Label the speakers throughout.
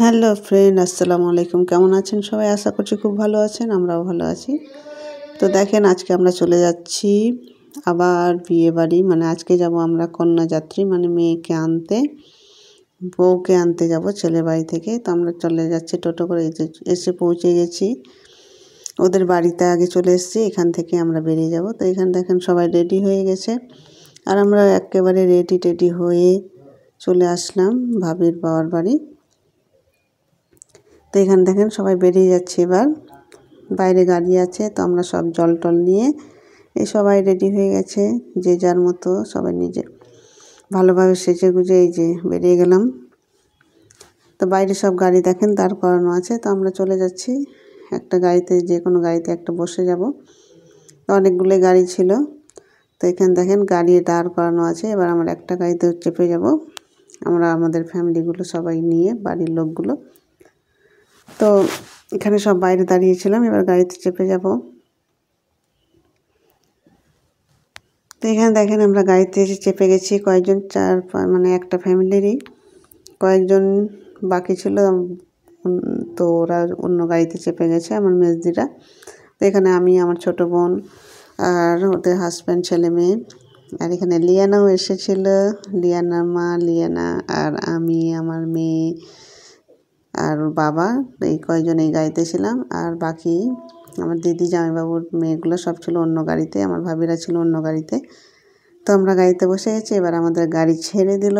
Speaker 1: Hello friend, আসসালামু আলাইকুম। কেমন আছেন সবাই? আশা করছি খুব ভালো আছেন, আমরাও ভালো আছি। তো দেখেন, আজকে আমরা চলে যাচ্ছি আবার বিয়ে বাড়ি। মানে আজকে যাব আমরা কন্যাযাত্রী, মানে মেয়েকে আনতে, বউকে আনতে যাব ছেলের বাড়ি থেকে। তো আমরা চলে যাচ্ছি টোটো করে, এসে পৌঁছে গেছি ওদের বাড়িতে। আগে চলে এসেছি, এখান থেকে আমরা বেরিয়ে যাব। তো এখানে দেখেন সবাই রেডি হয়ে গেছে, আর আমরা একেবারে রেডি হয়ে চলে আসলাম ভাবির বাবার বাড়ি। তো এখানে দেখেন সবাই বেরিয়ে যাচ্ছে এবার, বাইরে গাড়ি আছে। তো আমরা সব জল টল নিয়ে সবাই রেডি হয়ে গেছে, যে যার মতো সবাই নিজে ভালোভাবে সেজে গুজে এই যে বেরিয়ে গেলাম। তো বাইরে সব গাড়ি দেখেন দাঁড় করানো আছে। তো আমরা চলে যাচ্ছি একটা গাড়িতে, যে কোনো গাড়িতে একটা বসে যাব। তো অনেকগুলো গাড়ি ছিল, তো এখানে দেখেন গাড়ি দাঁড় করানো আছে। এবার আমরা একটা গাড়িতে চেপে যাব, আমরা আমাদের ফ্যামিলিগুলো সবাই নিয়ে, বাড়ির লোকগুলো। তো এখানে সব বাইরে দাঁড়িয়েছিলাম, এবার গাড়িতে চেপে যাব। তো এখানে দেখেন আমরা গাড়িতে এসে চেপে গেছি কয়েকজন, মানে একটা ফ্যামিলিরই কয়েকজন বাকি ছিল। তো ওরা অন্য গাড়িতে চেপে গেছে, আমার মেজদিরা। তো এখানে আমি, আমার ছোট বোন, আর ওদের হাজব্যান্ড, ছেলে মেয়ে। আর এখানে লিয়ানাও এসেছিল, লিয়ানার মা, লিয়ানা, আর আমি, আমার মেয়ে আর বাবা, এই কয়েকজন এই গাড়িতে ছিলাম। আর বাকি আমার দিদি, জামাইবাবুর মেয়েগুলো সব ছিল অন্য গাড়িতে, আমার ভাবিরা ছিল অন্য গাড়িতে। তো আমরা গাড়িতে বসে গেছি, এবার আমাদের গাড়ি ছেড়ে দিল।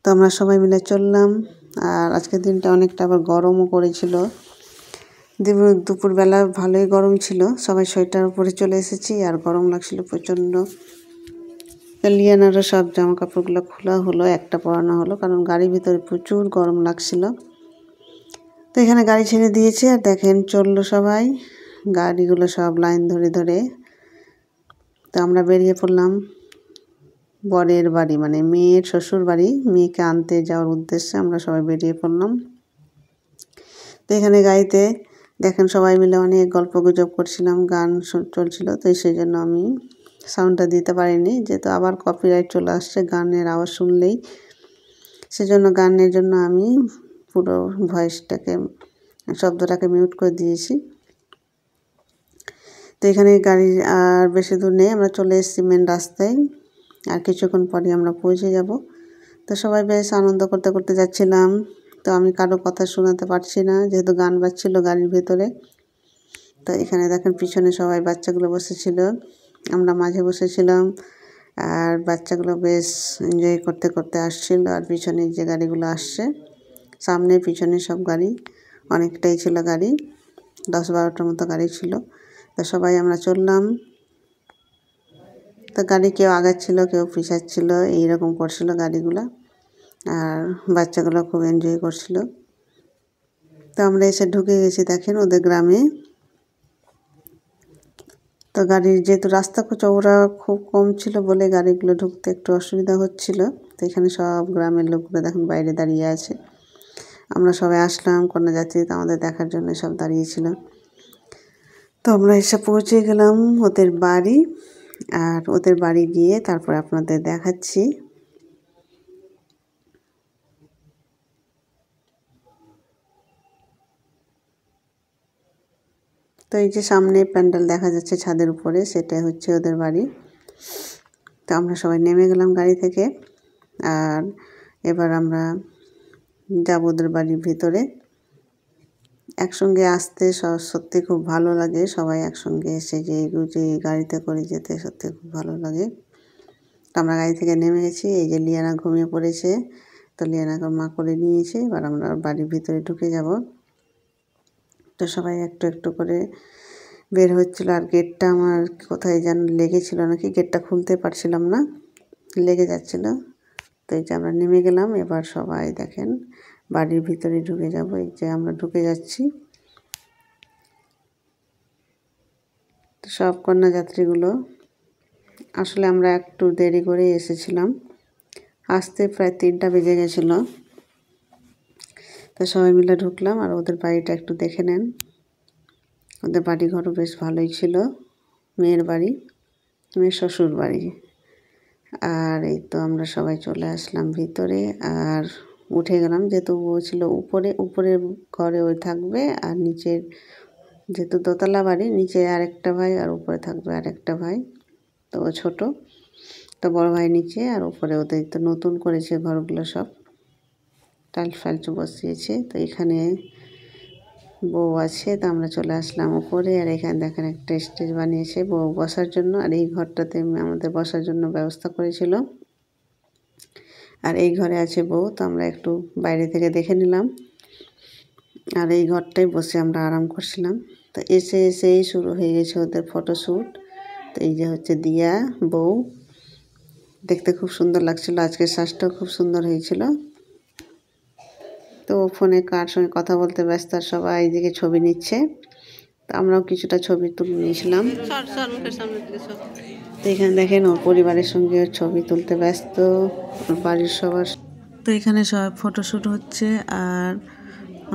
Speaker 1: তো আমরা সবাই মিলে চললাম। আর আজকের দিনটা অনেকটা আবার গরমও করেছিল, দুপুরবেলা ভালোই গরম ছিল। সবাই সোয়েটার উপরে চলে এসেছি, আর গরম লাগছিল প্রচণ্ড। লিয়ানারও সব জামা কাপড়গুলো খোলা হলো, একটা পরানো হলো, কারণ গাড়ির ভিতরে প্রচুর গরম লাগছিল। তো এখানে গাড়ি ছেড়ে দিয়েছে, আর দেখেন চললো সবাই, গাড়িগুলো সব লাইন ধরে ধরে। তো আমরা বেরিয়ে পড়লাম বরের বাড়ি, মানে মেয়ের শ্বশুর বাড়ি। মেয়েকে আনতে যাওয়ার উদ্দেশ্যে আমরা সবাই বেরিয়ে পড়লাম। তো এখানে গাড়িতে দেখেন সবাই মিলে অনেক গল্প গুজব করছিলাম, গান চলছিল। তো সেই জন্য আমি সাউন্ডটা দিতে পারিনি, যেহেতু আবার কপিরাইট চলে আসছে গানের আওয়াজ শুনলেই। সেজন্য গানের জন্য আমি পুরো ভয়েসটাকে, শব্দটাকে মিউট করে দিয়েছি। তো এখানে গাড়ি আর বেশি দূর নেই, আমরা চলে এসেছি মেন রাস্তায়, আর কিছুক্ষণ পরে আমরা পৌঁছে যাব। তো সবাই বেশ আনন্দ করতে করতে যাচ্ছিলাম। তো আমি কারো কথা শোনাতে পারছি না, যেহেতু গান বাজছিল গাড়ির ভেতরে। তো এখানে দেখেন পিছনে সবাই বাচ্চাগুলো বসেছিল, আমরা মাঝে বসেছিলাম। আর বাচ্চাগুলো বেশ এনজয় করতে করতে আসছিল। আর পিছনে যে গাড়িগুলো আসছে, সামনে পিছনে সব গাড়ি, অনেকটাই ছিল গাড়ি, 10-12টার মতো গাড়ি ছিল। তো সবাই আমরা চললাম। তো গাড়ি কেউ আগাচ্ছিল, কেউ পিছাচ্ছিল, এইরকম করছিল গাড়িগুলো। আর বাচ্চাগুলো খুব এনজয় করছিল। তো আমরা এসে ঢুকে গেছি দেখেন ওদের গ্রামে। তো গাড়ির যেহেতু রাস্তা চওড়া খুব কম ছিল বলে গাড়িগুলো ঢুকতে একটু অসুবিধা হচ্ছিল। তো এখানে সব গ্রামের লোকগুলো দেখেন বাইরে দাঁড়িয়ে আছে। আমরা সবাই আসলাম কন্যাযাত্রী, আমাদের দেখার জন্য সব দাঁড়িয়েছিল। তো আমরা এসে পৌঁছে গেলাম ওদের বাড়ি, আর ওদের বাড়ি গিয়ে তারপর আপনাদের দেখাচ্ছি। তো এই যে সামনে প্যান্ডেল দেখা যাচ্ছে ছাদের উপরে, সেটাই হচ্ছে ওদের বাড়ি। তো আমরা সবাই নেমে গেলাম গাড়ি থেকে, আর এবার আমরা যাব ওদের বাড়ির ভিতরে। একসঙ্গে আসতে সত্যি খুব ভালো লাগে, সবাই একসঙ্গে এসে যে গুজে গাড়িতে করে যেতে সত্যি খুব ভালো লাগে। তো আমরা গাড়ি থেকে নেমে গেছি, এই যে লিয়ানা ঘুমিয়ে পড়েছে। তো লিয়ানাকে মা করে নিয়েছে, এবার আমরা বাড়ির ভিতরে ঢুকে যাব। তো সবাই একটু একটু করে বের হচ্ছিল। আর গেটটা আমার কোথায় যেন লেগেছিল নাকি, গেটটা খুলতে পারছিলাম না, লেগে যাচ্ছিল। তো এই যে আমরা নেমে গেলাম, এবার সবাই দেখেন বাড়ির ভিতরে ঢুকে যাব। এই যে আমরা ঢুকে যাচ্ছি। তো সব কন্যাযাত্রীগুলো, আসলে আমরা একটু দেরি করে এসেছিলাম, আসতে প্রায় 3টা বেজে গেছিলো। তো সবাই মিলে ঢুকলাম, আর ওদের বাড়িটা একটু দেখে নেন। ওদের বাড়িঘরও বেশ ভালোই ছিল, মেয়ের বাড়ি, মেয়ের শ্বশুর বাড়ি। আর এই তো আমরা সবাই চলে আসলাম ভিতরে, আর উঠে গেলাম, যেহেতু ও ছিল উপরের ঘরে ওই থাকবে, আর নিচের যেহেতু দোতলা বাড়ি, নিচে আরেকটা ভাই আর উপরে থাকবে আরেকটা ভাই। তো ও ছোটো, তো বড় ভাই নিচে আর উপরে। ওদের তো নতুন করেছে ঘরগুলো, সব টাইলস ফাইলস বসিয়েছে। তো এখানে বউ আছে, তো আমরা চলে আসলাম উপরে। আর এখানে দেখেন একটা স্টেজ বানিয়েছে বউ বসার জন্য, আর এই ঘরটাতে আমাদের বসার জন্য ব্যবস্থা করেছিল। আর এই ঘরে আছে বউ, তো আমরা একটু বাইরে থেকে দেখে নিলাম। আর এই ঘরটাই বসে আমরা আরাম করছিলাম। তো এসেই শুরু হয়ে গেছে ওদের ফটোশ্যুট। তো এই যে হচ্ছে দিয়া বউ, দেখতে খুব সুন্দর লাগছিল। আজকের শ্বাসটাও খুব সুন্দর হয়েছিল। তো ফোনে কার সঙ্গে কথা বলতে ব্যস্ত, আর সবাই এইদিকে ছবি নিচ্ছে। তো আমরাও কিছুটা ছবি তুলে নিয়েছিলাম। তো এখানে দেখেন ওর পরিবারের সঙ্গে ছবি তুলতে ব্যস্ত, ওর বাড়ির সবার। তো এখানে সব ফটোশ্যুট হচ্ছে, আর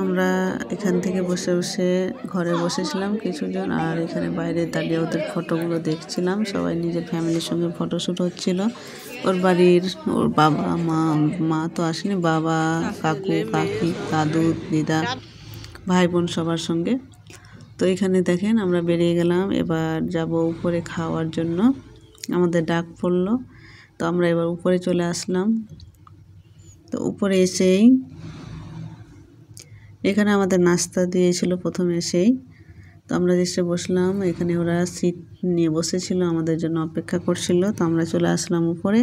Speaker 1: আমরা এখান থেকে বসে বসে ঘরে বসেছিলাম কিছুজন, আর এখানে বাইরে দাঁড়িয়ে ওদের ফটোগুলো দেখছিলাম। সবাই নিজের ফ্যামিলির সঙ্গে ফটোশ্যুট হচ্ছিল। ওর বাড়ির ওর বাবা মা তো আসেনি, বাবা কাকু কাকি দাদু দিদা ভাই বোন সবার সঙ্গে। তো এখানে দেখেন আমরা বেরিয়ে গেলাম, এবার যাব উপরে খাওয়ার জন্য। আমাদের ডাক পড়লো, তো আমরা এবার উপরে চলে আসলাম। তো উপরে এসেই এখানে আমাদের নাস্তা দিয়েছিল প্রথমে এসেই। তো আমরা এসে বসলাম, এখানে ওরা সিট নিয়ে বসেছিল, আমাদের জন্য অপেক্ষা করছিল। তো আমরা চলে আসলাম উপরে।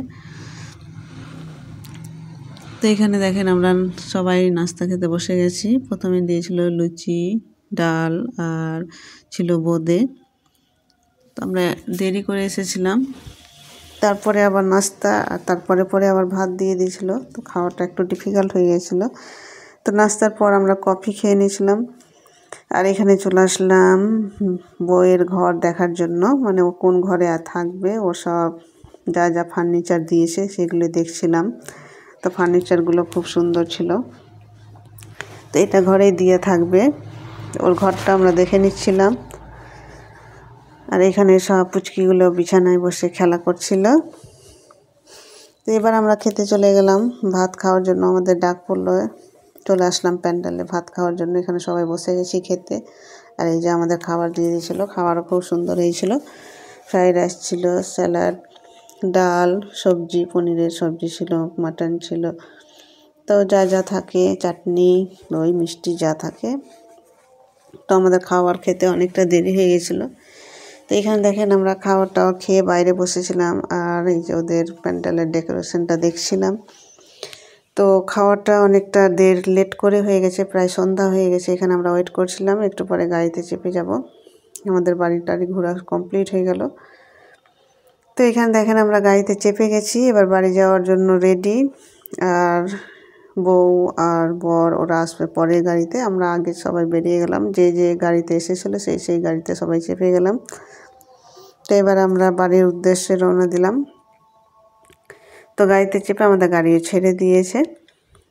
Speaker 1: তো এখানে দেখেন আমরা সবাই নাস্তা খেতে বসে গেছি। প্রথমে দিয়েছিল লুচি, ডাল, আর ছিল বোঁদে। তো আমরা দেরি করে এসেছিলাম, তারপরে আবার নাস্তা, আর তারপরে আবার ভাত দিয়ে দিয়েছিল। তো খাওয়াটা একটু ডিফিকাল্ট হয়ে গেছিলো। তো নাস্তার পর আমরা কফি খেয়ে নিয়েছিলাম। আর এখানে চলে আসলাম বউয়ের ঘর দেখার জন্য, মানে ও কোন ঘরে থাকবে, ও সব যা ফার্নিচার দিয়েছে সেগুলো দেখছিলাম। তো ফার্নিচারগুলো খুব সুন্দর ছিল। তো এটা ঘরেই দিয়ে থাকবে, ওর ঘরটা আমরা দেখে নিচ্ছিলাম। আর এখানে সব পুচকিগুলো বিছানায় বসে খেলা করছিল। তো এবার আমরা খেতে চলে গেলাম ভাত খাওয়ার জন্য। আমাদের ডাক পড়লো, চলে আসলাম প্যান্ডেলে ভাত খাওয়ার জন্য। এখানে সবাই বসে গেছি খেতে। আর এই যে আমাদের খাবার দিয়ে দিয়েছিল, খাবারও খুব সুন্দর হয়েছিল। ফ্রাইড রাইস ছিল, স্যালাড, ডাল, সবজি, পনিরের সবজি ছিল, মাটন ছিল, তো যা থাকে, চাটনি, দই, মিষ্টি যা থাকে। তো আমাদের খাবার খেতে অনেকটা দেরি হয়ে গেছিলো। তো এখানে দেখেন আমরা খাওয়াটাও খেয়ে বাইরে বসেছিলাম, আর এই যে ওদের প্যান্ডেলের ডেকোরেশনটা দেখছিলাম। তো খাওয়াটা অনেকটা লেট করে হয়ে গেছে, প্রায় সন্ধ্যা হয়ে গেছে। এখানে আমরা ওয়েট করছিলাম, একটু পরে গাড়িতে চেপে যাব। আমাদের বাড়ি ঘোরা কমপ্লিট হয়ে গেল। তো এখানে দেখেন আমরা গাড়িতে চেপে গেছি, এবার বাড়ি যাওয়ার জন্য রেডি। আর বউ আর বর ওরা আসবে পরের গাড়িতে, আমরা আগে সবাই বেরিয়ে গেলাম। যে গাড়িতে এসেছিলো সেই গাড়িতে সবাই চেপে গেলাম। তো এবার আমরা বাড়ির উদ্দেশ্যে রওনা দিলাম। তো গাড়িতে চেপে আমাদের গাড়িও ছেড়ে দিয়েছে।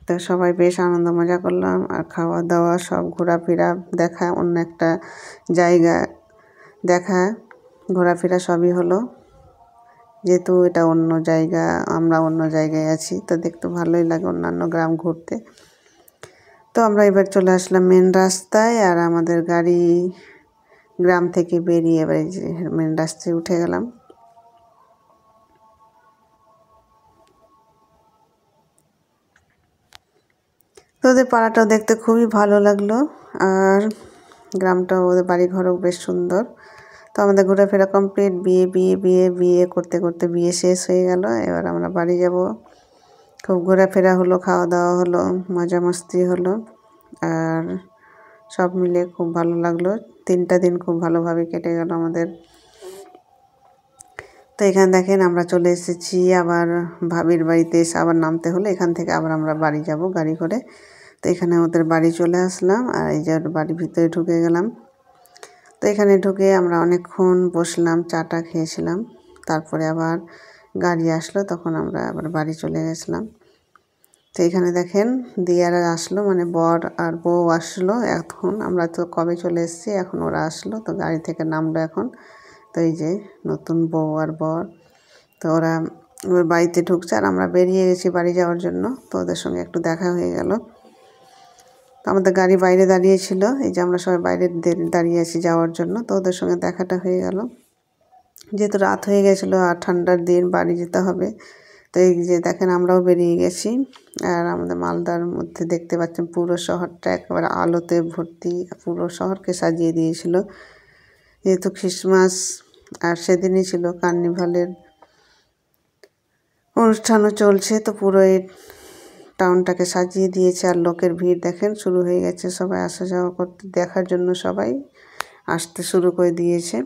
Speaker 1: তো সবাই বেশ আনন্দ মজা করলাম, আর খাওয়া দাওয়া সব ঘোরাফেরা দেখা, অন্য একটা জায়গা দেখা, ঘোরাফেরা সবই হলো। যেহেতু এটা অন্য জায়গা, আমরা অন্য জায়গায় আছি, তো দেখতে ভালোই লাগে অন্যান্য গ্রাম ঘুরতে। তো আমরা এবার চলে আসলাম মেন রাস্তায়, আর আমাদের গাড়ি গ্রাম থেকে বেরিয়ে এবার মেন রাস্তায় উঠে গেলাম। তো ওদের পাড়াটাও দেখতে খুবই ভালো লাগলো, আর গ্রামটাও, ওদের বাড়ি ঘরও বেশ সুন্দর। তো আমাদের ঘোরাফেরা কমপ্লিট, বিয়ে করতে করতে বিয়ে শেষ হয়ে গেল। এবার আমরা বাড়ি যাব। খুব ঘোরাফেরা হলো, খাওয়া দাওয়া হলো, মজা মস্তি হলো, আর সব মিলে খুব ভালো লাগলো। 3টা দিন খুব ভালোভাবে কেটে গেল আমাদের। তো এখানে দেখেন আমরা চলে এসেছি আবার ভাবির বাড়িতে। এসে আবার নামতে হলো, এখান থেকে আবার আমরা বাড়ি যাব গাড়ি করে। তো এখানে ওদের বাড়ি চলে আসলাম, আর এই যে বাড়ির ভিতরে ঢুকে গেলাম। তো এখানে ঢুকে আমরা অনেকক্ষণ বসলাম, চাটা খেয়েছিলাম। তারপরে আবার গাড়ি আসলো, তখন আমরা আবার বাড়ি চলে গেছিলাম। তো এখানে দেখেন দিয়ারা আসলো, মানে বর আর বউ আসলো। এখন আমরা তো কবে চলে এসেছি, এখন ওরা আসলো, তো গাড়ি থেকে নামলো এখন। তো এই যে নতুন বউ আর বর, তো ওরা এবার বাড়িতে ঢুকছে আর আমরা বেরিয়ে গেছি বাড়ি যাওয়ার জন্য। তো ওদের সঙ্গে একটু দেখা হয়ে গেল। তো আমাদের গাড়ি বাইরে দাঁড়িয়েছিল, এই যে আমরা সবাই বাইরে দাঁড়িয়ে আছি যাওয়ার জন্য। তো ওদের সঙ্গে দেখাটা হয়ে গেল। যেহেতু রাত হয়ে গেছিলো আর ঠান্ডার দিন, বাড়ি যেতে হবে। তো এই যে দেখেন আমরাও বেরিয়ে গেছি। আর আমাদের মালদার মধ্যে দেখতে পাচ্ছেন পুরো শহরটা একেবারে আলোতে ভর্তি, পুরো শহরকে সাজিয়ে দিয়েছিল। যেহেতু খ্রিসমাস আর সেদিনই ছিল কার্নিভালের অনুষ্ঠানও চলছে, তো পুরো এই টাউনটাকে সাজিয়ে দিয়েছে। আর লোকের ভিড় দেখেন শুরু হয়ে গেছে, সবাই আসা যাওয়া করতে, দেখার জন্য সবাই আসতে শুরু করে দিয়েছে।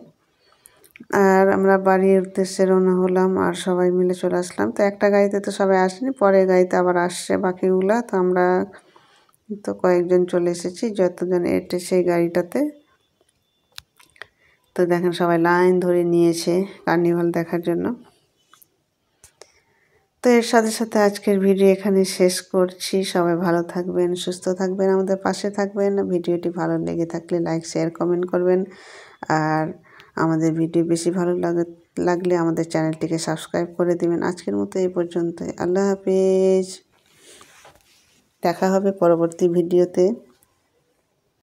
Speaker 1: আর আমরা বাড়ির উদ্দেশ্যে রওনা হলাম আর সবাই মিলে চলে আসলাম। তো একটা গাড়িতে তো সবাই আসেনি, পরের গাড়িতে আবার আসছে বাকিগুলা। তো আমরা তো কয়েকজন চলে এসেছি, যতজন এটে সেই গাড়িটাতে। তো দেখেন সবাই লাইন ধরে নিয়েছে কার্নিভাল দেখার জন্য। তো এর সাথে সাথে আজকের ভিডিও এখানে শেষ করছি। সবাই ভালো থাকবেন, সুস্থ থাকবেন, আমাদের পাশে থাকবেন। ভিডিওটি ভালো লেগে থাকলে লাইক, শেয়ার, কমেন্ট করবেন। আর আমাদের ভিডিও বেশি ভালো লাগলে আমাদের চ্যানেলটিকে সাবস্ক্রাইব করে দিবেন। আজকের মতো এই পর্যন্তই। আল্লাহ হাফেজ। দেখা হবে পরবর্তী ভিডিওতে।